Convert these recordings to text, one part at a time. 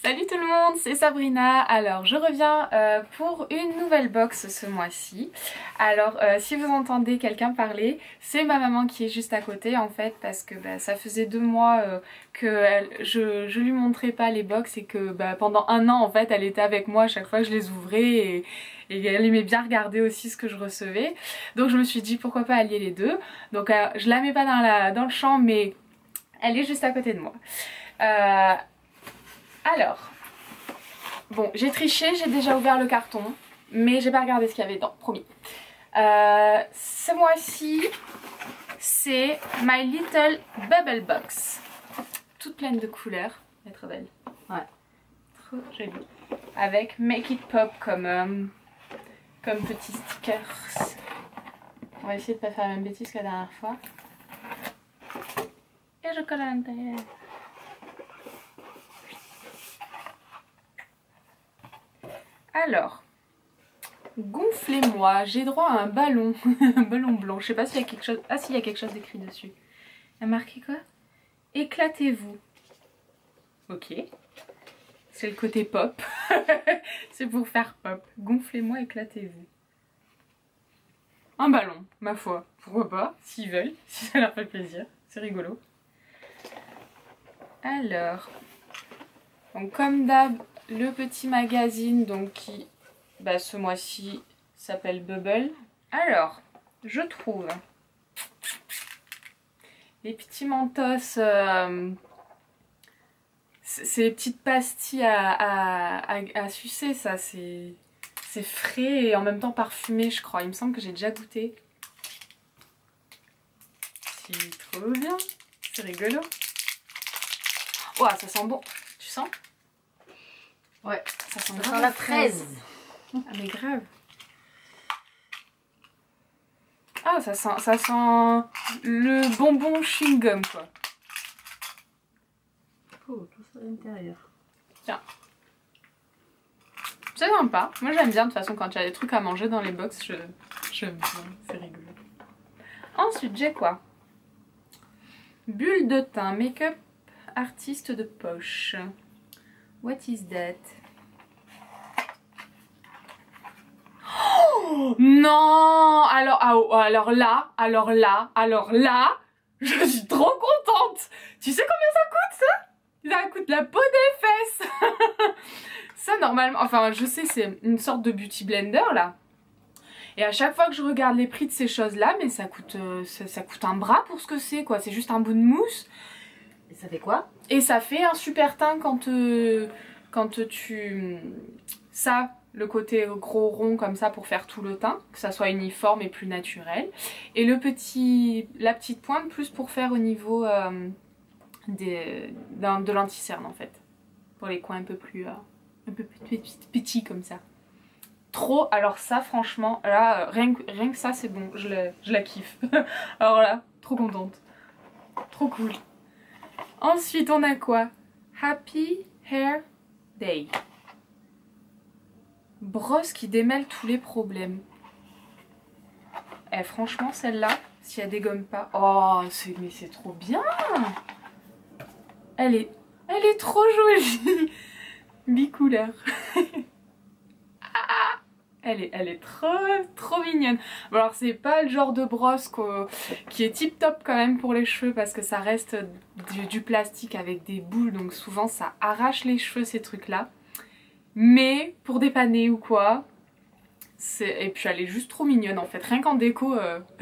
Salut tout le monde, c'est Sabrina. Alors je reviens pour une nouvelle box ce mois-ci. Alors si vous entendez quelqu'un parler, c'est ma maman qui est juste à côté en fait, parce que ça faisait 2 mois que je lui montrais pas les box et que pendant 1 an en fait elle était avec moi à chaque fois que je les ouvrais et elle aimait bien regarder aussi ce que je recevais. Donc je me suis dit pourquoi pas allier les deux. Donc je la mets pas dans le champ, mais elle est juste à côté de moi. Alors, bon, j'ai triché, j'ai déjà ouvert le carton, mais j'ai pas regardé ce qu'il y avait dedans, promis. Ce mois-ci, c'est My Little Bubble Box. Toute pleine de couleurs, elle est trop belle. Ouais, trop jolie. Avec Make It Pop comme petit stickers. On va essayer de pas faire la même bêtise que la dernière fois. Et je colle à l'intérieur. Alors, gonflez-moi, j'ai droit à un ballon, un ballon blanc, je sais pas s'il y a quelque chose, ah si, il y a quelque chose d'écrit dessus. Il y a marqué quoi? Éclatez-vous. Ok, c'est le côté pop, c'est pour faire pop. Gonflez-moi, éclatez-vous. Un ballon, ma foi, pourquoi pas, s'ils veulent, si ça leur fait plaisir, c'est rigolo. Alors, donc comme d'hab, le petit magazine donc qui ce mois-ci s'appelle Bubble. Alors, je trouve les petits mentos, ces petites pastilles à sucer, ça c'est frais et en même temps parfumé, je crois. Il me semble que j'ai déjà goûté. C'est trop bien, c'est rigolo. Oh, ça sent bon, tu sens? Ouais, ça sent grave la fraise. Ah mais grave. Ah ça sent le bonbon chewing-gum quoi. Oh, tout ça à l'intérieur. Tiens. C'est sympa. Moi j'aime bien de toute façon quand il y a des trucs à manger dans les box, j'aime bien, c'est rigolo. Ensuite j'ai quoi? Bulle de teint, make-up artiste de poche. What is that? Oh non! Alors là, je suis trop contente! Tu sais combien ça coûte ça? Ça coûte la peau des fesses! Ça normalement, enfin je sais c'est une sorte de beauty blender là. Et à chaque fois que je regarde les prix de ces choses là, mais ça coûte un bras pour ce que c'est quoi, c'est juste un bout de mousse. Et ça fait quoi? Et ça fait un super teint quand tu... Ça, le côté gros rond comme ça pour faire tout le teint, que ça soit uniforme et plus naturel. Et la petite pointe plus pour faire au niveau de l'anti-cerne en fait. Pour les coins un peu plus petits comme ça. Trop, alors ça franchement, là rien que ça c'est bon, je la kiffe. Alors là, trop contente. Trop cool. Ensuite on a quoi? Happy Hair Day. Brosse qui démêle tous les problèmes. Eh franchement celle-là, si elle dégomme pas... Oh mais c'est trop bien. Elle est trop jolie. Bicouleur. Elle est trop mignonne. Bon alors c'est pas le genre de brosse qui est tip top quand même pour les cheveux parce que ça reste du plastique avec des boules donc souvent ça arrache les cheveux ces trucs là. Mais pour dépanner ou quoi, et puis elle est juste trop mignonne en fait. Rien qu'en déco,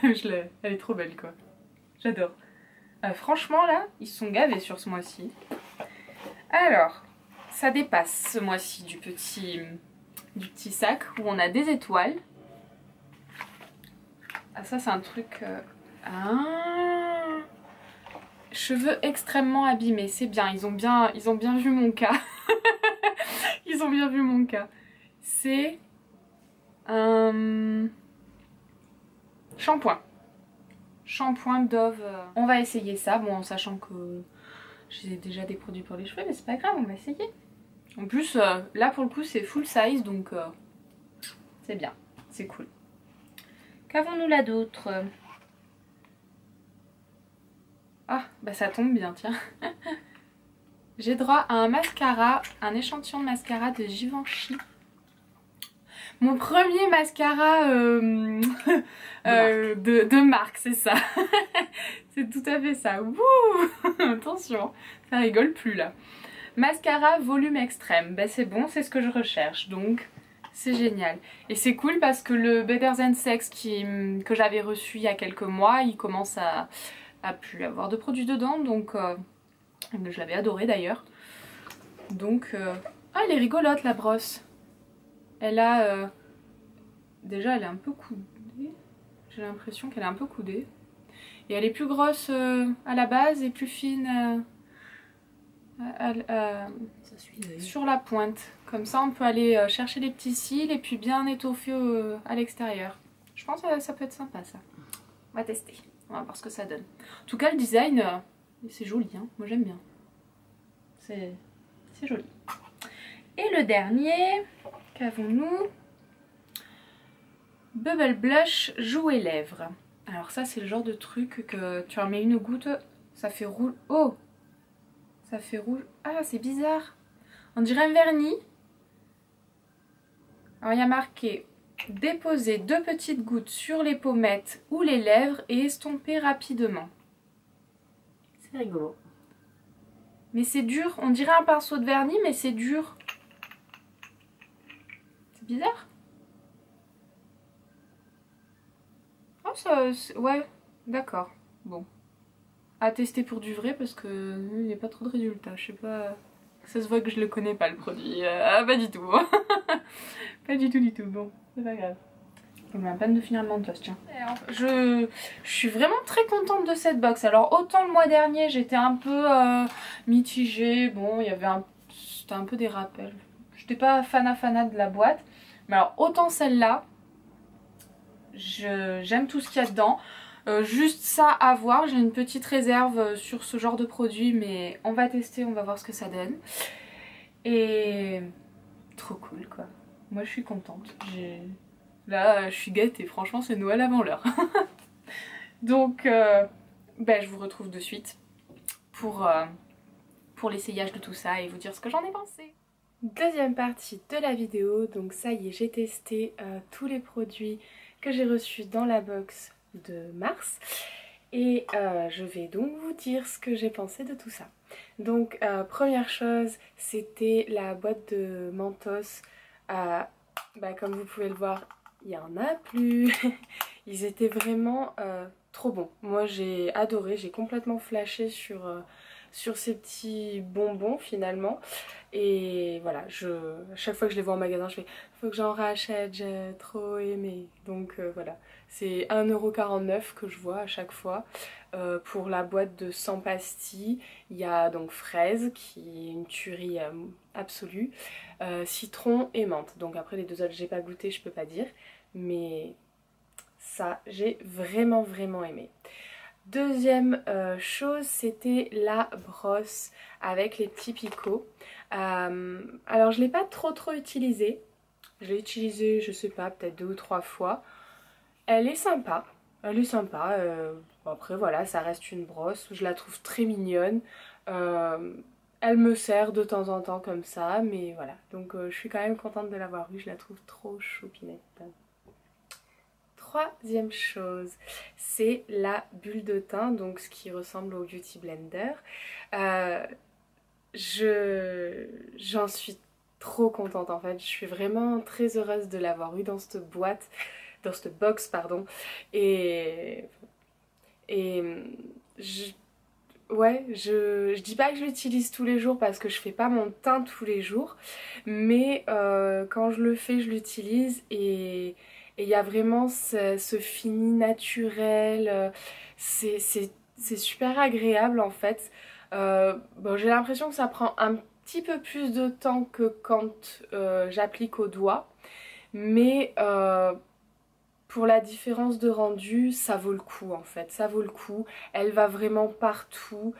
elle est trop belle quoi. J'adore. Franchement là, ils se sont gavés sur ce mois-ci. Alors, ça dépasse ce mois-ci du petit sac où on a des étoiles. Ah ça c'est un truc... Cheveux extrêmement abîmés, c'est bien, ils ont bien vu mon cas. Ils ont bien vu mon cas. C'est un shampoing. Shampoing Dove. On va essayer ça, bon en sachant que j'ai déjà des produits pour les cheveux, mais c'est pas grave, on va essayer. En plus, là pour le coup c'est full size, donc c'est bien, c'est cool. Qu'avons-nous là d'autre? Ah, ça tombe bien, tiens. j'ai droit à un mascara, un échantillon de mascara de Givenchy. Mon premier mascara de marque, c'est ça. C'est tout à fait ça. Wouh. Attention, ça rigole plus là. Mascara volume extrême. Ben c'est bon, c'est ce que je recherche. Donc c'est génial. Et c'est cool parce que le Better Than Sex que j'avais reçu il y a quelques mois, il commence à plus avoir de produits dedans. Donc je l'avais adoré d'ailleurs. Donc ah, elle est rigolote la brosse. Elle a déjà elle est un peu coudée. J'ai l'impression qu'elle est un peu coudée. Et elle est plus grosse à la base et plus fine sur la pointe. Comme ça on peut aller chercher les petits cils et puis bien étoffer à l'extérieur. Je pense que ça peut être sympa ça. On va tester. On va voir ce que ça donne. En tout cas le design c'est joli hein. Moi j'aime bien. C'est joli. Et le dernier, qu'avons-nous? Bubble Blush Jouer Lèvres. Alors ça c'est le genre de truc que tu en mets une goutte, ça fait rouge. Oh, ça fait rouge. Ah c'est bizarre. On dirait un vernis. Alors il y a marqué déposer 2 petites gouttes sur les pommettes ou les lèvres et estomper rapidement. C'est rigolo. Mais c'est dur, on dirait un pinceau de vernis mais c'est dur. C'est bizarre. Oh ça, ouais, d'accord. Bon. À tester pour du vrai parce que il n'y a pas trop de résultats. Je sais pas. Ça se voit que je le connais pas le produit. Ah pas du tout. Pas du tout. Bon, c'est pas grave. On m'a à peine de finir le mentos, tiens. Je suis vraiment très contente de cette box. Alors autant le mois dernier j'étais un peu mitigée. Bon, il y avait c'était un peu des rappels. J'étais pas fanat de la boîte. Mais alors autant celle-là, j'aime tout ce qu'il y a dedans. Juste ça à voir, j'ai une petite réserve sur ce genre de produit mais on va tester, on va voir ce que ça donne. Et trop cool quoi. Moi je suis contente. Là je suis gâtée, franchement c'est Noël avant l'heure. Donc ben, je vous retrouve de suite pour l'essayage de tout ça et vous dire ce que j'en ai pensé. Deuxième partie de la vidéo, donc ça y est j'ai testé tous les produits que j'ai reçus dans la box de mars et je vais donc vous dire ce que j'ai pensé de tout ça. Donc première chose c'était la boîte de Mentos, bah, comme vous pouvez le voir il n'y en a plus. Ils étaient vraiment trop bons. Moi j'ai adoré, j'ai complètement flashé sur ces petits bonbons finalement. Et voilà, à chaque fois que je les vois en magasin, je fais faut que j'en rachète, j'ai trop aimé. Donc voilà, c'est 1,49 € que je vois à chaque fois. Pour la boîte de 100 pastilles, il y a donc fraise qui est une tuerie absolue, citron et menthe. Donc après les deux autres, j'ai pas goûté, je peux pas dire. Mais ça, j'ai vraiment aimé. Deuxième chose, c'était la brosse avec les petits picots. Alors je ne l'ai pas trop utilisée. Je l'ai utilisée, je sais pas, peut-être 2 ou 3 fois. Elle est sympa. Après voilà, ça reste une brosse. Je la trouve très mignonne. Elle me sert de temps en temps comme ça. Mais voilà, donc je suis quand même contente de l'avoir eue. Je la trouve trop choupinette. Troisième chose, c'est la bulle de teint, donc ce qui ressemble au Beauty Blender. J'en suis trop contente en fait, je suis vraiment très heureuse de l'avoir eu dans cette boîte, dans cette box pardon. Ouais, je dis pas que je l'utilise tous les jours parce que je fais pas mon teint tous les jours, mais quand je le fais je l'utilise et il y a vraiment ce fini naturel, c'est super agréable en fait. Bon, j'ai l'impression que ça prend un petit peu plus de temps que quand j'applique au doigt, mais pour la différence de rendu, ça vaut le coup en fait, ça vaut le coup. Elle va vraiment partout,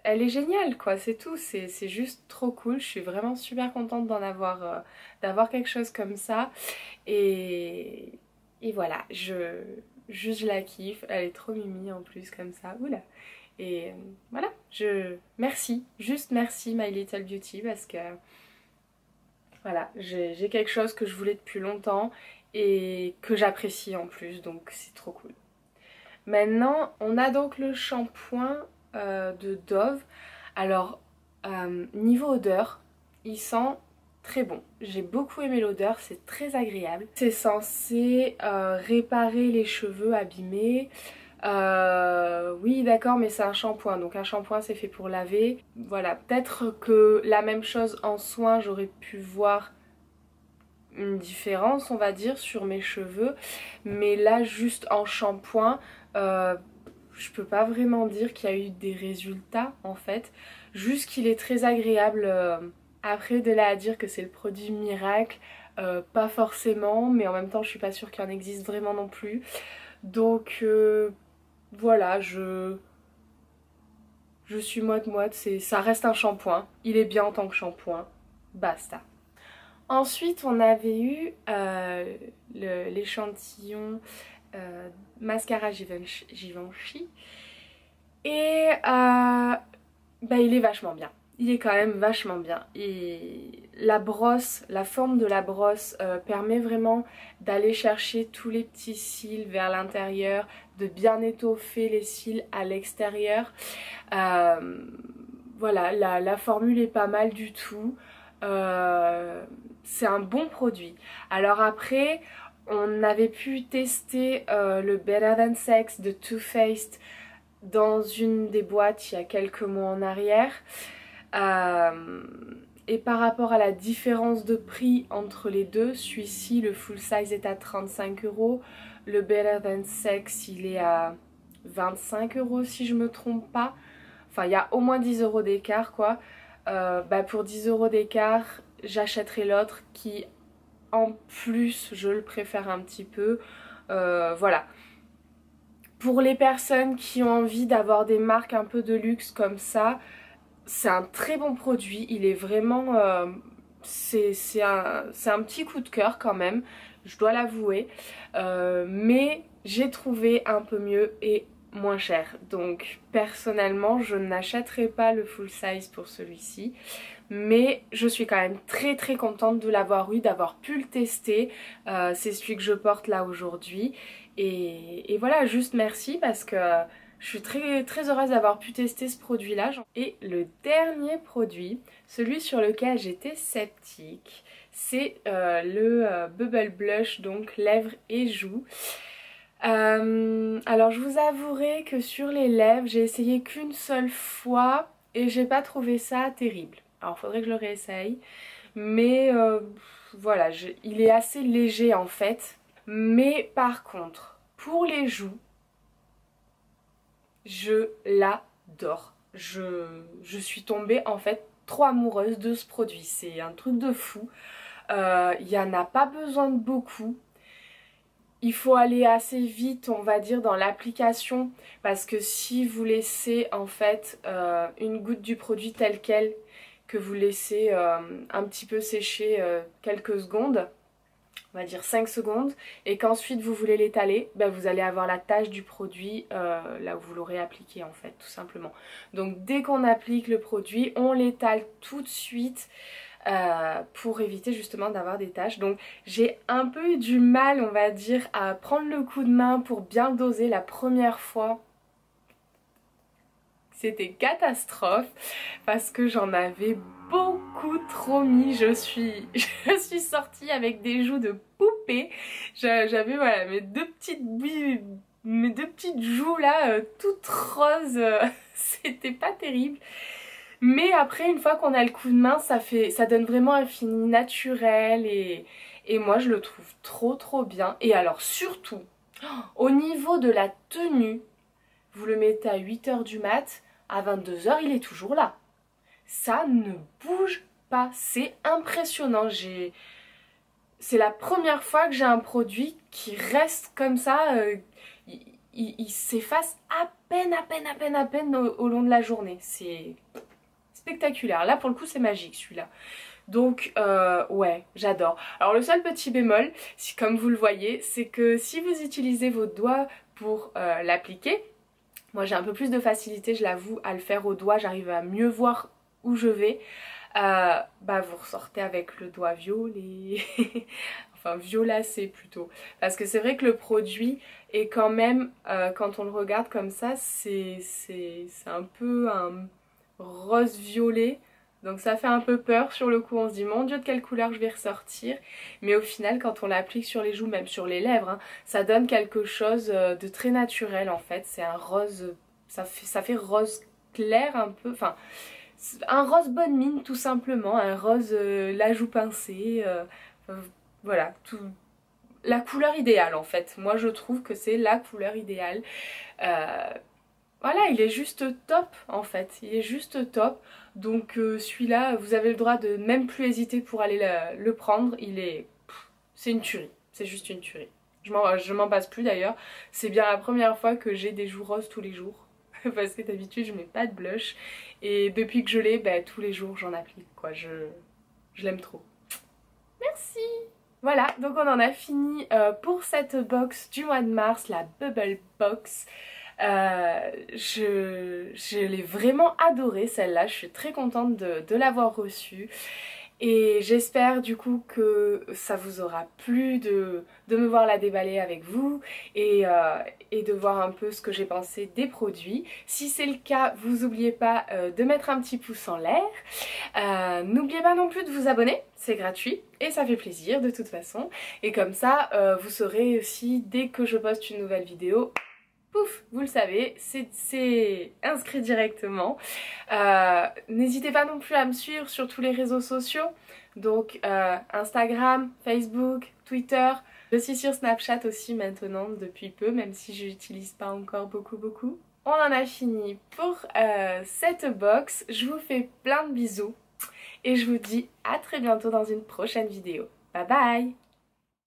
elle est géniale quoi, c'est tout, c'est juste trop cool. Je suis vraiment super contente d'avoir quelque chose comme ça et voilà, je la kiffe, elle est trop mimi en plus comme ça, oula. Et voilà, merci, juste merci My Little Beauty parce que voilà, j'ai quelque chose que je voulais depuis longtemps et que j'apprécie en plus, donc c'est trop cool. Maintenant, on a donc le shampoing de Dove. Alors, niveau odeur, il sent très bon. J'ai beaucoup aimé l'odeur, c'est très agréable. C'est censé réparer les cheveux abîmés. Oui d'accord, mais c'est un shampoing, donc un shampoing c'est fait pour laver. Voilà, peut-être que la même chose en soin, j'aurais pu voir une différence on va dire sur mes cheveux, mais là juste en shampoing, je peux pas vraiment dire qu'il y a eu des résultats en fait, juste qu'il est très agréable. Après de là à dire que c'est le produit miracle, pas forcément, mais en même temps je suis pas sûre qu'il en existe vraiment non plus. Donc voilà, je suis moite-moite, ça reste un shampoing, il est bien en tant que shampoing, basta. Ensuite on avait eu l'échantillon mascara Givenchy et il est vachement bien. Il est quand même vachement bien et la brosse, la forme de la brosse permet vraiment d'aller chercher tous les petits cils vers l'intérieur, de bien étoffer les cils à l'extérieur. Voilà, la formule est pas mal du tout. C'est un bon produit. Alors après, on avait pu tester le Better Than Sex de Too Faced dans une des boîtes il y a quelques mois en arrière. Et par rapport à la différence de prix entre les deux, celui-ci, le full size est à 35 €, le Better Than Sex il est à 25 € si je me trompe pas. Enfin il y a au moins 10 € d'écart quoi. Pour 10 € d'écart, j'achèterai l'autre qui en plus je le préfère un petit peu. Voilà. Pour les personnes qui ont envie d'avoir des marques un peu de luxe comme ça, c'est un très bon produit. Il est vraiment... c'est un petit coup de cœur quand même, je dois l'avouer. Mais j'ai trouvé un peu mieux et moins cher. Donc personnellement je n'achèterai pas le full size pour celui-ci. Mais je suis quand même très très contente de l'avoir eu, d'avoir pu le tester. C'est celui que je porte là aujourd'hui. Et voilà, juste merci parce que je suis très très heureuse d'avoir pu tester ce produit là. Et le dernier produit, celui sur lequel j'étais sceptique, c'est le Bubble Blush, donc lèvres et joues. Alors je vous avouerai que sur les lèvres j'ai essayé qu'une seule fois et j'ai pas trouvé ça terrible. Alors faudrait que je le réessaye, mais voilà, il est assez léger en fait. Mais par contre pour les joues, je l'adore. Je suis tombée en fait trop amoureuse de ce produit, c'est un truc de fou. Il n'y en a pas besoin de beaucoup. Il faut aller assez vite on va dire dans l'application parce que si vous laissez en fait une goutte du produit tel quel, que vous laissez un petit peu sécher quelques secondes, on va dire 5 secondes, et qu'ensuite vous voulez l'étaler, vous allez avoir la tache du produit là où vous l'aurez appliqué en fait tout simplement. Donc dès qu'on applique le produit, on l'étale tout de suite pour éviter justement d'avoir des taches. Donc j'ai un peu eu du mal on va dire à prendre le coup de main pour bien doser la première fois. C'était catastrophe parce que j'en avais beaucoup trop mis. Je suis sortie avec des joues de poupée. J'avais voilà mes deux petites joues là toutes roses. C'était pas terrible. Mais après une fois qu'on a le coup de main, ça donne vraiment un fini naturel et moi je le trouve trop bien. Et alors surtout au niveau de la tenue, vous le mettez à 8 h du mat, à 22 h il est toujours là. Ça ne bouge pas, c'est impressionnant. C'est la première fois que j'ai un produit qui reste comme ça, il s'efface à peine au long de la journée. C'est spectaculaire. Là pour le coup c'est magique celui-là. Donc ouais, j'adore. Alors le seul petit bémol, comme vous le voyez, c'est que si vous utilisez vos doigts pour l'appliquer, Moi j'ai un peu plus de facilité, je l'avoue, à le faire au doigt, j'arrive à mieux voir où je vais. Bah vous ressortez avec le doigt violet, enfin violacé plutôt. Parce que c'est vrai que le produit est quand même, quand on le regarde comme ça, c'est un peu un rose-violet. Donc ça fait un peu peur sur le coup, on se dit mon dieu de quelle couleur je vais ressortir. Mais au final quand on l'applique sur les joues, même sur les lèvres, hein, ça donne quelque chose de très naturel en fait. C'est un rose, ça fait rose clair un peu, enfin un rose bonne mine tout simplement, un rose la joue pincée, voilà, tout, la couleur idéale en fait. Moi je trouve que c'est la couleur idéale. Euh, voilà, il est juste top en fait, il est juste top. Donc celui-là, vous avez le droit de même plus hésiter pour aller le prendre. Il est, c'est une tuerie, c'est juste une tuerie. Je m'en passe plus d'ailleurs. C'est bien la première fois que j'ai des joues roses tous les jours. Parce que d'habitude je mets pas de blush. Et depuis que je l'ai, bah, tous les jours j'en applique quoi. Je l'aime trop. Merci. Voilà, donc on en a fini pour cette box du mois de mars, la Bubble Box. Je l'ai vraiment adorée celle-là, je suis très contente de l'avoir reçue. Et j'espère du coup que ça vous aura plu de me voir la déballer avec vous et de voir un peu ce que j'ai pensé des produits. Si c'est le cas, vous n'oubliez pas de mettre un petit pouce en l'air. N'oubliez pas non plus de vous abonner, c'est gratuit et ça fait plaisir de toute façon. Et comme ça, vous saurez aussi dès que je poste une nouvelle vidéo, pouf, vous le savez, c'est inscrit directement. N'hésitez pas non plus à me suivre sur tous les réseaux sociaux, donc Instagram, Facebook, Twitter. Je suis sur Snapchat aussi maintenant depuis peu, même si je l'utilise pas encore beaucoup. On en a fini pour cette box. Je vous fais plein de bisous et je vous dis à très bientôt dans une prochaine vidéo. Bye bye!